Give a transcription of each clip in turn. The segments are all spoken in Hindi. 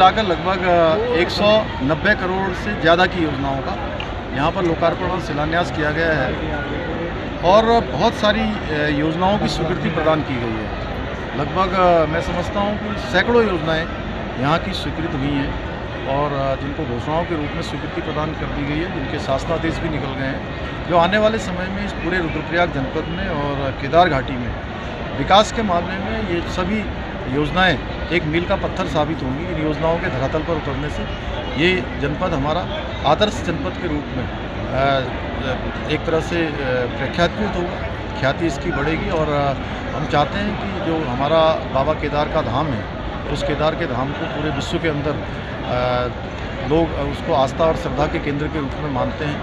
मिलाकर लगभग 190 करोड़ से ज़्यादा की योजनाओं का यहाँ पर लोकार्पण और शिलान्यास किया गया है और बहुत सारी योजनाओं की स्वीकृति प्रदान की गई है। लगभग मैं समझता हूँ कि सैकड़ों योजनाएं यहाँ की स्वीकृत हुई हैं और जिनको घोषणाओं के रूप में स्वीकृति प्रदान कर दी गई है, जिनके शासनादेश भी निकल गए हैं, जो आने वाले समय में इस पूरे रुद्रप्रयाग जनपद में और केदार घाटी में विकास के मामले में ये सभी योजनाएं एक मील का पत्थर साबित होंगी। इन योजनाओं के धरातल पर उतरने से ये जनपद हमारा आदर्श जनपद के रूप में एक तरह से प्रख्यात होगा, ख्याति इसकी बढ़ेगी और हम चाहते हैं कि जो हमारा बाबा केदार का धाम है, उस केदार के धाम को पूरे विश्व के अंदर लोग उसको आस्था और श्रद्धा के केंद्र के रूप में मानते हैं।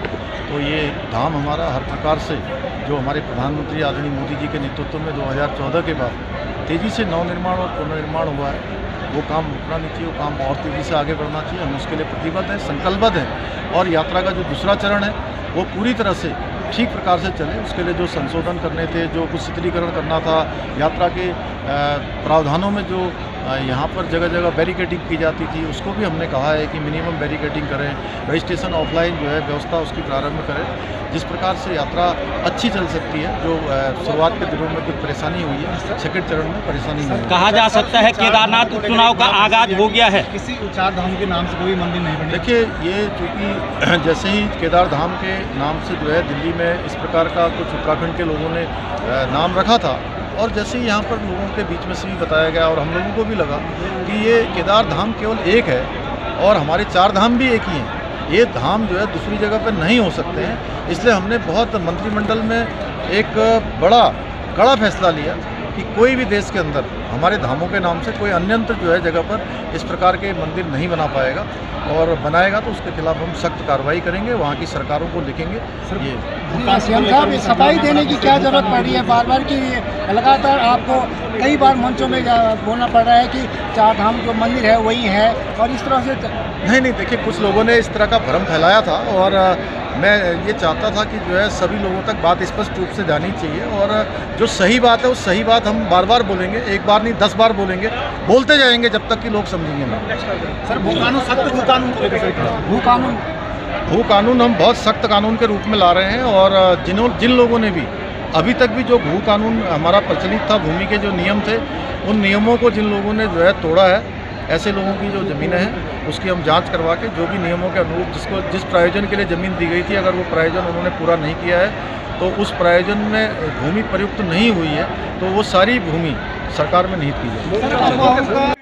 तो ये धाम हमारा हर प्रकार से जो हमारे प्रधानमंत्री आदरणीय मोदी जी के नेतृत्व में 2014 के बाद तेज़ी से नवनिर्माण और पुनर्निर्माण हुआ है, वो काम रुकना नहीं चाहिए, वो काम और तेज़ी से आगे बढ़ना चाहिए। हम उसके लिए प्रतिबद्ध हैं, संकल्पबद्ध हैं और यात्रा का जो दूसरा चरण है वो पूरी तरह से ठीक प्रकार से चले। उसके लिए जो संशोधन करने थे, जो कुछ शिथिलीकरण करना था, यात्रा के प्रावधानों में जो यहाँ पर जगह जगह बैरिकेडिंग की जाती थी, उसको भी हमने कहा है कि मिनिमम बैरिकेडिंग करें, रजिस्ट्रेशन ऑफलाइन जो है व्यवस्था उसकी प्रारंभ करें, जिस प्रकार से यात्रा अच्छी चल सकती है। जो शुरुआत के दिनों में कुछ परेशानी हुई है, सेकंड चरण में परेशानी नहीं। कहा जा सकता है केदारनाथ उपचुनाव का आगाज हो गया है। किसी चार धाम के नाम से कोई मंदिर नहीं बने। देखिए, ये चूँकि जैसे ही केदार धाम के नाम से जो है दिल्ली में इस प्रकार का कुछ उत्तराखंड के लोगों ने नाम रखा था और जैसे ही यहाँ पर लोगों के बीच में से भी बताया गया और हम लोगों को भी लगा कि ये केदार धाम केवल एक है और हमारे चार धाम भी एक ही हैं, ये धाम जो है दूसरी जगह पर नहीं हो सकते हैं। इसलिए हमने बहुत मंत्रिमंडल में एक बड़ा कड़ा फैसला लिया कि कोई भी देश के अंदर हमारे धामों के नाम से कोई अन्यंत्र जो है जगह पर इस प्रकार के मंदिर नहीं बना पाएगा और बनाएगा तो उसके खिलाफ हम सख्त कार्रवाई करेंगे, वहाँ की सरकारों को लिखेंगे। ये सीएम साहब, सफाई देने की क्या जरूरत पड़ रही है? बार बार की लगातार आपको कई बार मंचों में बोलना पड़ रहा है कि चार धाम जो मंदिर है वही है और इस तरह से नहीं, देखिए, कुछ लोगों ने इस तरह का भ्रम फैलाया था और मैं ये चाहता था कि जो है सभी लोगों तक बात स्पष्ट रूप से जानी चाहिए और जो सही बात है उस सही बात हम बार बार बोलेंगे, एक बार नहीं 10 बार बोलेंगे, बोलते जाएंगे जब तक कि लोग समझेंगे नहीं। सर, भू कानून हम बहुत सख्त कानून के रूप में ला रहे हैं और जिन लोगों ने भी अभी तक भी जो भू कानून हमारा प्रचलित था, भूमि के जो नियम थे, उन नियमों को जिन लोगों ने जो है तोड़ा है, ऐसे लोगों की जो ज़मीनें हैं उसकी हम जांच करवा के जो भी नियमों के अनुरूप जिस प्रयोजन के लिए ज़मीन दी गई थी, अगर वो प्रयोजन उन्होंने पूरा नहीं किया है तो उस प्रयोजन में भूमि प्रयुक्त नहीं हुई है तो वो सारी भूमि सरकार में निहित की जाएगी।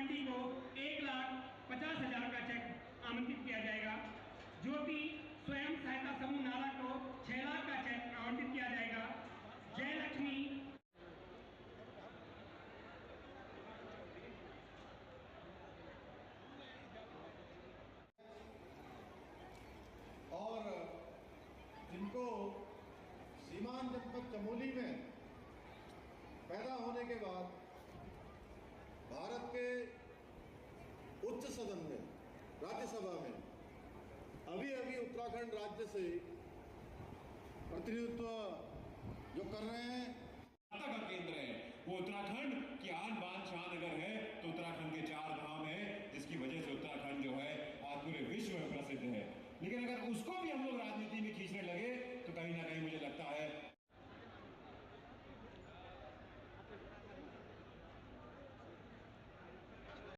जिनको सीमांत जनपद चमोली में पैदा होने के बाद भारत के उच्च सदन में, राज्यसभा में अभी उत्तराखंड राज्य से प्रतिनिधित्व जो कर रहे हैं, का केंद्र है वो उत्तराखंड की आन बान शान अगर है तो उत्तराखंड के चार